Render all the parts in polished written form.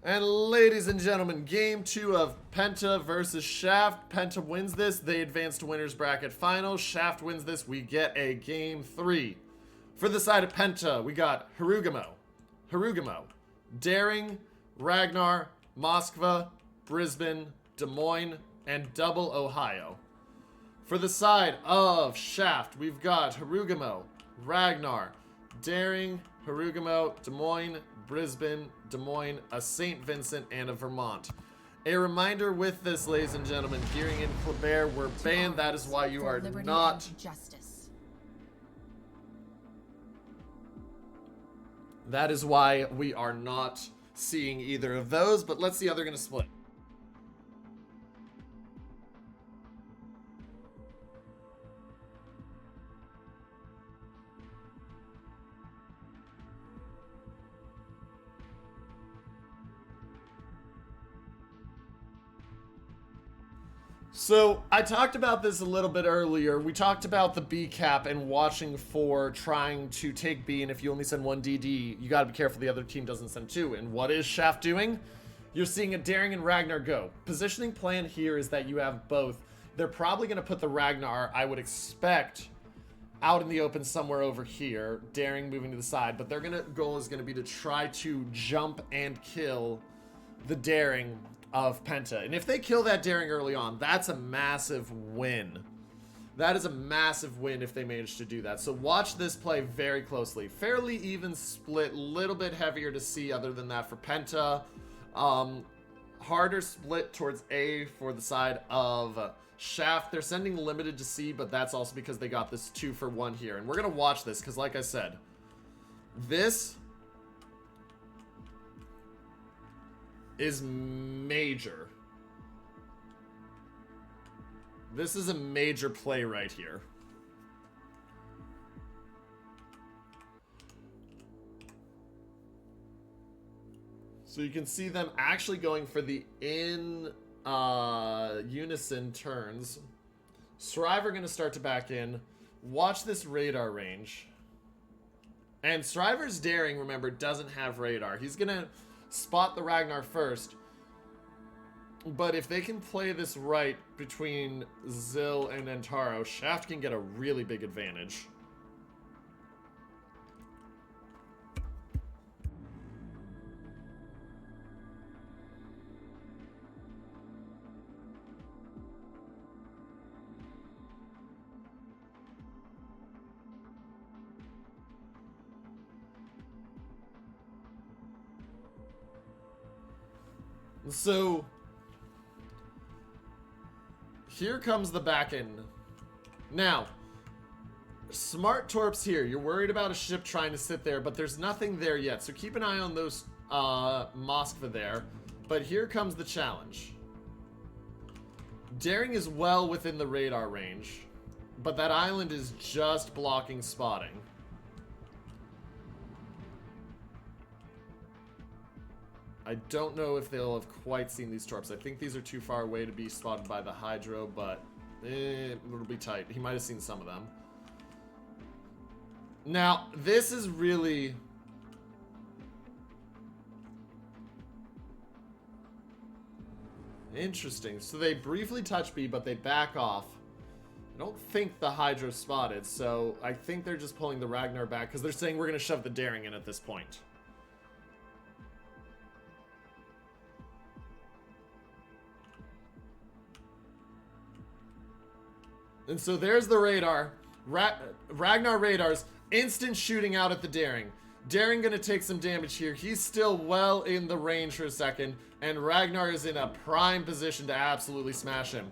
And ladies and gentlemen, game 2 of Penta versus Shaft. Penta wins this, they advance to winners bracket finals. Shaft wins this, we get a game 3. For the side of Penta, we got Harugamo, Daring, Ragnar, Moskva, Brisbane, Des Moines, and Double Ohio. For the side of Shaft, we've got Harugamo, Ragnar, Daring, Harugamo, Des Moines, Brisbane, Des Moines, a St. Vincent, and a Vermont. A reminder with this, ladies and gentlemen, Gearing and Kleber were banned. That is why you are not... That is why we are not seeing either of those, but let's see how they're going to split. So, I talked about this a little bit earlier. We talked about the B cap and watching for trying to take B, and if you only send one DD, you gotta be careful the other team doesn't send two. And what is Shaft doing? You're seeing a Daring and Ragnar go. Positioning plan here is that you have both. They're probably gonna put the Ragnar, I would expect, out in the open somewhere over here. Daring moving to the side, but their goal is gonna be to try to jump and kill the Daring of Penta. And if they kill that Daring early on, that's a massive win. That is a massive win if they manage to do that. So watch this play very closely. Fairly even split, little bit heavier to C other than that for Penta. Harder split towards A for the side of Shaft. They're sending limited to C, but that's also because they got this 2-for-1 here. And we're going to watch this because, like I said, this is major. This is a major play right here. So you can see them actually going for the unison turns. Striver going to start to back in. Watch this radar range. And Striver's Daring, remember, doesn't have radar. He's going to spot the Ragnar first, but if they can play this right between Zill and Antaro, Shaft can get a really big advantage. So, here comes the back end. Now, smart torps here. You're worried about a ship trying to sit there, but there's nothing there yet. So keep an eye on those Moskva there. But here comes the challenge. Daring is well within the radar range, but that island is just blocking spotting. I don't know if they'll have quite seen these torps. I think these are too far away to be spotted by the Hydro, but it'll be tight. He might have seen some of them. Now, this is really... interesting. So they briefly touch B, but they back off. I don't think the Hydro spotted, so I think they're just pulling the Ragnar back because they're saying we're going to shove the Daring in at this point. And so there's the radar. Ragnar radars. Instant shooting out at the Daring. Daring gonna take some damage here. He's still well in the range for a second. And Ragnar is in a prime position to absolutely smash him.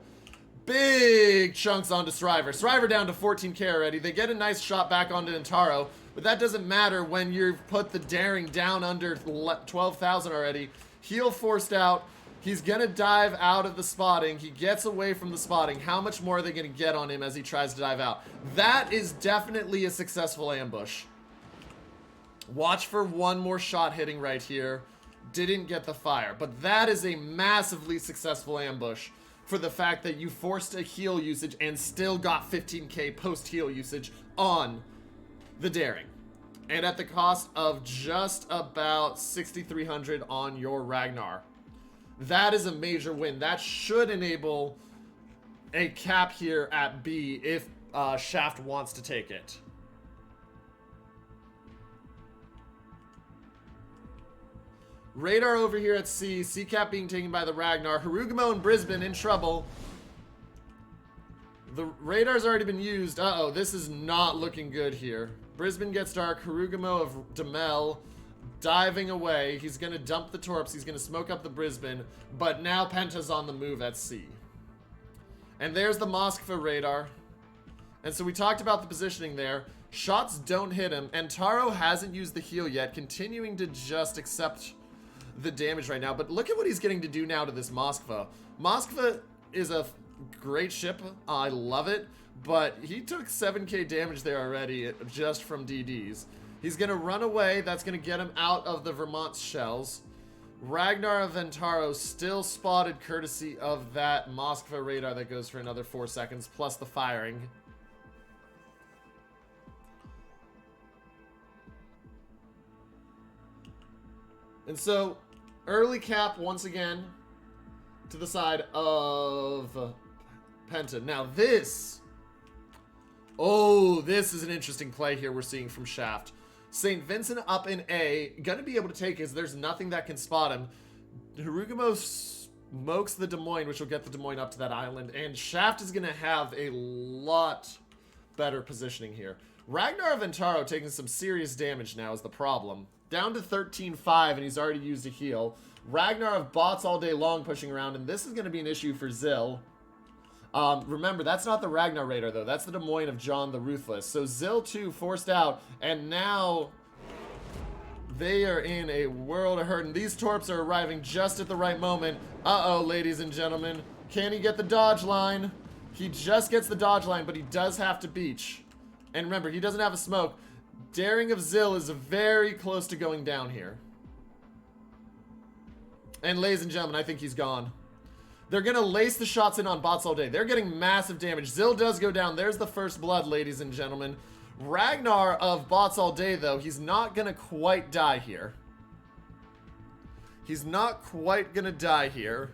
Big chunks onto Striver. Striver down to 14k already. They get a nice shot back onto Antaro. But that doesn't matter when you've put the Daring down under 12,000 already. Heal forced out. He's going to dive out of the spotting. He gets away from the spotting. How much more are they going to get on him as he tries to dive out? That is definitely a successful ambush. Watch for one more shot hitting right here. Didn't get the fire. But that is a massively successful ambush for the fact that you forced a heal usage and still got 15k post-heal usage on the Daring. And at the cost of just about 6,300 on your Ragnar. That is a major win. That should enable a cap here at B if Shaft wants to take it. Radar over here at C. C cap being taken by the Ragnar. Harugamo and Brisbane in trouble. The radar's already been used. Uh-oh, this is not looking good here. Brisbane gets dark. Harugamo of Demel diving away. He's going to dump the Torps. He's going to smoke up the Brisbane. But now Penta's on the move at C. And there's the Moskva radar. And so we talked about the positioning there. Shots don't hit him. And Taro hasn't used the heal yet, continuing to just accept the damage right now. But look at what he's getting to do now to this Moskva. Moskva is a great ship. I love it. But he took 7k damage there already just from DDs. He's going to run away. That's going to get him out of the Vermont shells. Ragnar of Ventaro still spotted courtesy of that Moskva radar that goes for another 4 seconds, plus the firing. And so, early cap once again to the side of Penta. Now this... Oh, this is an interesting play here we're seeing from Shaft. St. Vincent up in A, gonna be able to take it. There's nothing that can spot him. Harugamo smokes the Des Moines, which will get the Des Moines up to that island. And Shaft is gonna have a lot better positioning here. Ragnar Ventaro taking some serious damage now is the problem. Down to 13-5, and he's already used a heal. Ragnar of bots all day long pushing around, and this is gonna be an issue for Zill. Remember, that's not the Ragnar radar, though. That's the Des Moines of John the Ruthless. So Zill, too, forced out. And now they are in a world of hurt. And these Torps are arriving just at the right moment. Uh-oh, ladies and gentlemen. Can he get the dodge line? He just gets the dodge line, but he does have to beach. And remember, he doesn't have a smoke. Daring of Zill is very close to going down here. And ladies and gentlemen, I think he's gone. They're going to lace the shots in on bots all day. They're getting massive damage. Zill does go down. There's the first blood, ladies and gentlemen. Ragnar of bots all day, though, he's not going to quite die here. He's not quite going to die here.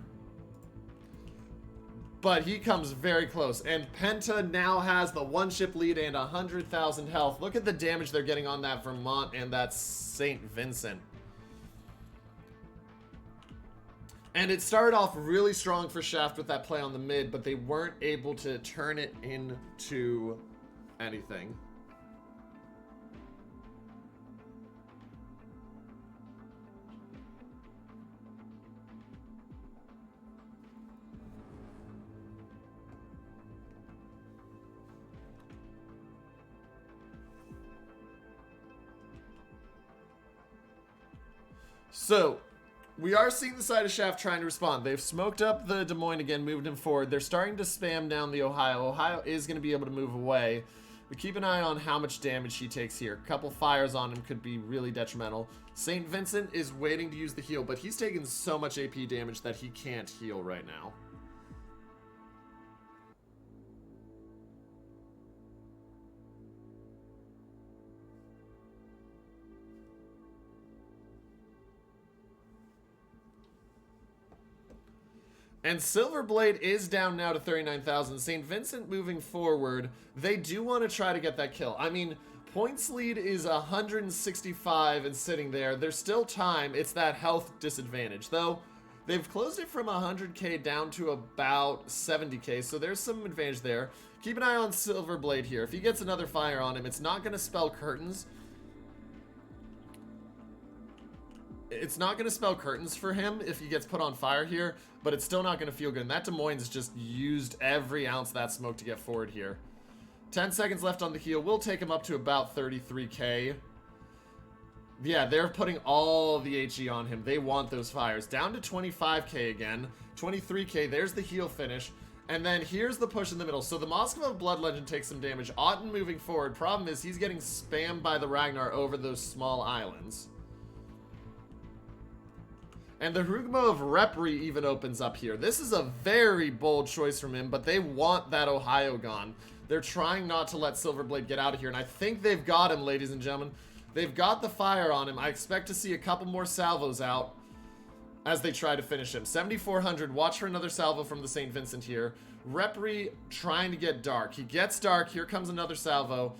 But he comes very close. And Penta now has the one ship lead and 100,000 health. Look at the damage they're getting on that Vermont and that St. Vincent. And it started off really strong for Shaft with that play on the mid, but they weren't able to turn it into anything. So, we are seeing the side of Shaft trying to respond. They've smoked up the Des Moines again, moved him forward. They're starting to spam down the Ohio. Ohio is going to be able to move away. But keep an eye on how much damage he takes here. A couple fires on him could be really detrimental. St. Vincent is waiting to use the heal, but he's taking so much AP damage that he can't heal right now. And Silverblade is down now to 39,000. St. Vincent moving forward. They do want to try to get that kill. I mean, points lead is 165 and sitting there. There's still time. It's that health disadvantage. Though, they've closed it from 100k down to about 70k. So there's some advantage there. Keep an eye on Silverblade here. If he gets another fire on him, it's not going to spell curtains. It's not going to spell curtains for him if he gets put on fire here, but it's still not going to feel good. And that Des Moines just used every ounce of that smoke to get forward here. 10 seconds left on the heal. We'll take him up to about 33k. Yeah, they're putting all the HE on him. They want those fires. Down to 25k again. 23k. There's the heal finish. And then here's the push in the middle. So the Moskva Blood Legend takes some damage. Otten moving forward. Problem is he's getting spammed by the Ragnar over those small islands. And the Harugamo of Repri even opens up here. This is a very bold choice from him, but they want that Ohio gone. They're trying not to let Silverblade get out of here, and I think they've got him, ladies and gentlemen. They've got the fire on him. I expect to see a couple more salvos out as they try to finish him. 7,400. Watch for another salvo from the St. Vincent here. Repri trying to get dark. He gets dark. Here comes another salvo.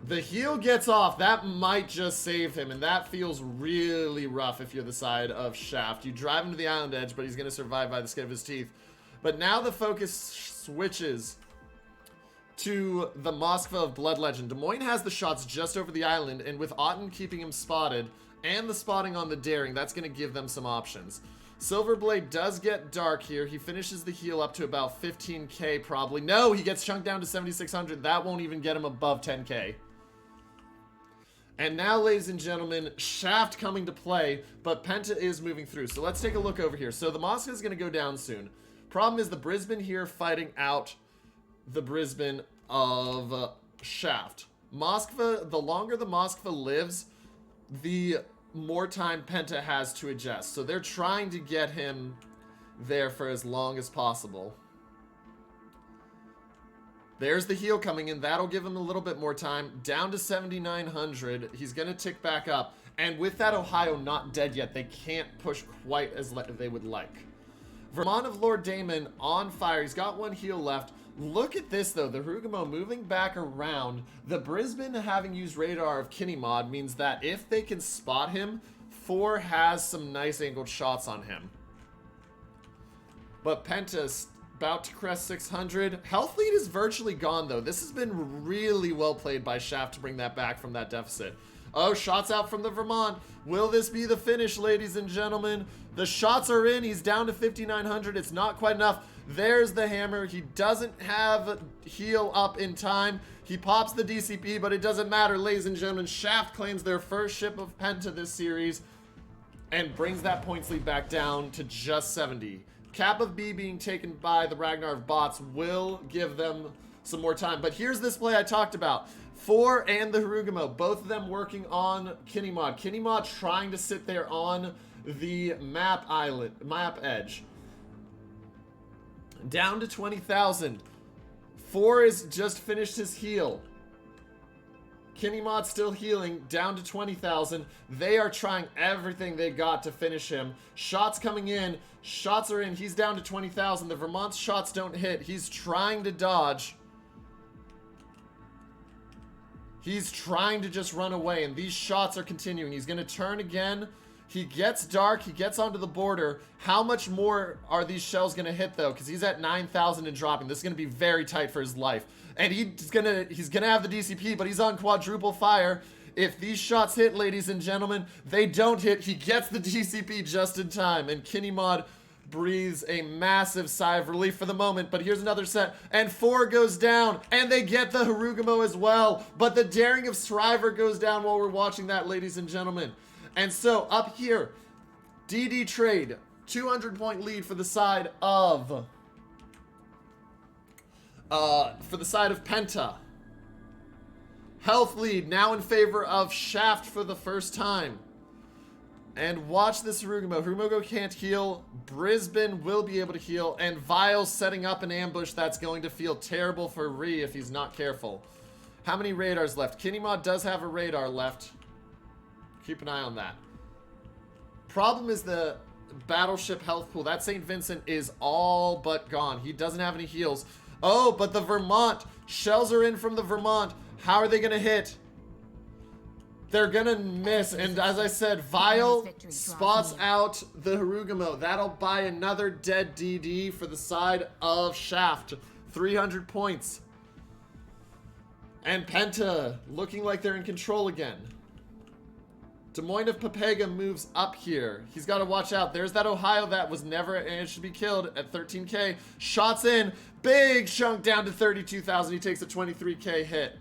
The heal gets off. That might just save him, and that feels really rough if you're the side of Shaft. You drive him to the island edge, but he's going to survive by the skin of his teeth. But now the focus switches to the Moskva of Blood Legend. Des Moines has the shots just over the island, and with Otten keeping him spotted and the spotting on the Daring, that's going to give them some options. Silverblade does get dark here. He finishes the heal up to about 15k probably. No, he gets chunked down to 7,600. That won't even get him above 10k. And now, ladies and gentlemen, Shaft coming to play, but Penta is moving through. So let's take a look over here. So the Moskva is going to go down soon. Problem is the Brisbane here fighting out the Brisbane of Shaft. Moskva, the longer the Moskva lives, the more time Penta has to adjust. So they're trying to get him there for as long as possible. There's the heal coming in. That'll give him a little bit more time. Down to 7,900. He's going to tick back up. And with that Ohio not dead yet, they can't push quite as they would like. Vermont of Lord Damon on fire. He's got one heal left. Look at this, though. The Harugumo moving back around. The Brisbane having used radar of Kinnymod means that if they can spot him, 4 has some nice angled shots on him. But Penta's about to crest 600. Health lead is virtually gone, though. This has been really well played by Shaft to bring that back from that deficit. Oh, shots out from the Vermont. Will this be the finish, ladies and gentlemen? The shots are in. He's down to 5,900. It's not quite enough. There's the hammer. He doesn't have heal up in time. He pops the DCP, but it doesn't matter, ladies and gentlemen. Shaft claims their first ship of Penta this series and brings that points lead back down to just 70. Cap of B being taken by the Ragnar of Bots will give them some more time. But here's this play I talked about. 4 and the Harugumo, both of them working on Kinnymod. Kinnymod trying to sit there on the map edge. Down to 20,000. 4 is just finished his heal. Kinnymod still healing, down to 20,000. They are trying everything they got to finish him. Shots coming in. Shots are in. He's down to 20,000. The Vermont's shots don't hit. He's trying to dodge. He's trying to just run away, and these shots are continuing. He's going to turn again. He gets dark. He gets onto the border. How much more are these shells going to hit, though? Because he's at 9,000 and dropping. This is going to be very tight for his life. And he's gonna have the DCP, but he's on quadruple fire. If these shots hit, ladies and gentlemen, they don't hit. He gets the DCP just in time, and Kinnymod breathes a massive sigh of relief for the moment. But here's another set, and 4 goes down, and they get the Harugumo as well. But the Daring of Shriver goes down while we're watching that, ladies and gentlemen. And so up here, DD trade, 200-point lead for the side of Penta. Health lead now in favor of Shaft for the first time. And watch this Harugumo. Harugumo can't heal. Brisbane will be able to heal. And Vile setting up an ambush that's going to feel terrible for Ree if he's not careful. How many radars left? Kinnymod does have a radar left. Keep an eye on that. Problem is the battleship health pool. That St. Vincent is all but gone. He doesn't have any heals. Oh, but the Vermont. Shells are in from the Vermont. How are they going to hit? They're going to miss. And as I said, Vile spots out the Harugumo. That'll buy another dead DD for the side of Shaft. 300 points. And Penta looking like they're in control again. Des Moines of Pepega moves up here. He's got to watch out. There's that Ohio that was never and should be killed at 13k. Shots in. Big chunk down to 32,000. He takes a 23k hit.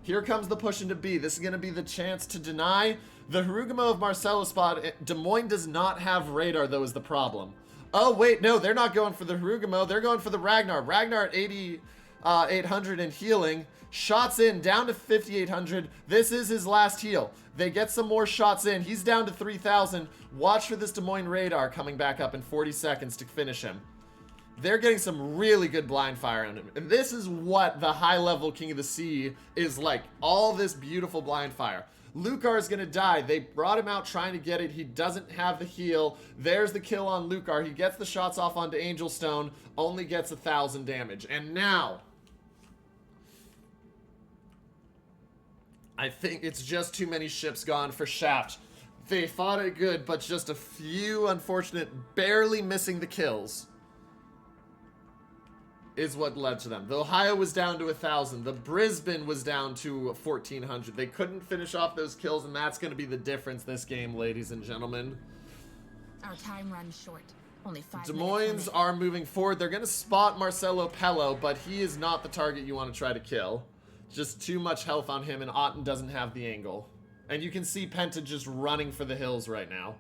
Here comes the push into B. This is going to be the chance to deny. The Harugumo of Marcelo spot. Des Moines does not have radar, though, is the problem. Oh, wait. No, they're not going for the Harugumo. They're going for the Ragnar. Ragnar at 8,800 and healing. Shots in, down to 5,800. This is his last heal. They get some more shots in. He's down to 3,000. Watch for this Des Moines radar coming back up in 40 seconds to finish him. they're getting some really good blind fire on him. And this is what the high-level King of the Sea is like. All this beautiful blind fire. Lucar's gonna die. They brought him out trying to get it. He doesn't have the heal. There's the kill on Lucar. He gets the shots off onto Angel Stone. Only gets 1,000 damage. And now, I think it's just too many ships gone for Shaft. They fought it good, but just a few unfortunate, barely missing the kills is what led to them. The Ohio was down to 1,000. The Brisbane was down to 1,400. They couldn't finish off those kills, and that's going to be the difference this game, ladies and gentlemen. Our time runs short. Only 5 Des Moines are moving forward. They're going to spot Marcelo Pello, but he is not the target you want to try to kill. Just too much health on him, and Otten doesn't have the angle. And you can see Penta just running for the hills right now.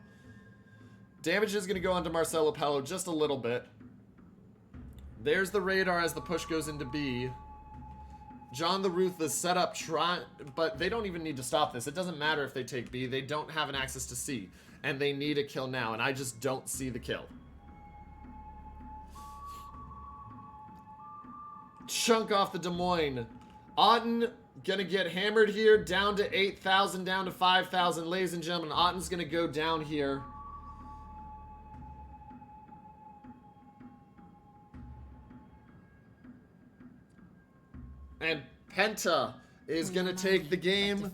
Damage is going to go onto Marcelo Pello just a little bit. There's the radar as the push goes into B. John the Ruthless set up but they don't even need to stop this. It doesn't matter if they take B. They don't have an access to C. And they need a kill now, and I just don't see the kill. Chunk off the Des Moines. Otten gonna get hammered here, down to 8,000, down to 5,000. Ladies and gentlemen, Otten's gonna go down here. And Penta is going to take the game,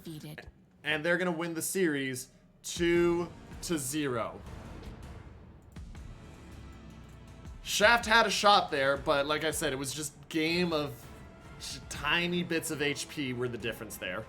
and they're going to win the series 2-0. Shaft had a shot there, but like I said, it was just game of tiny bits of HP were the difference there.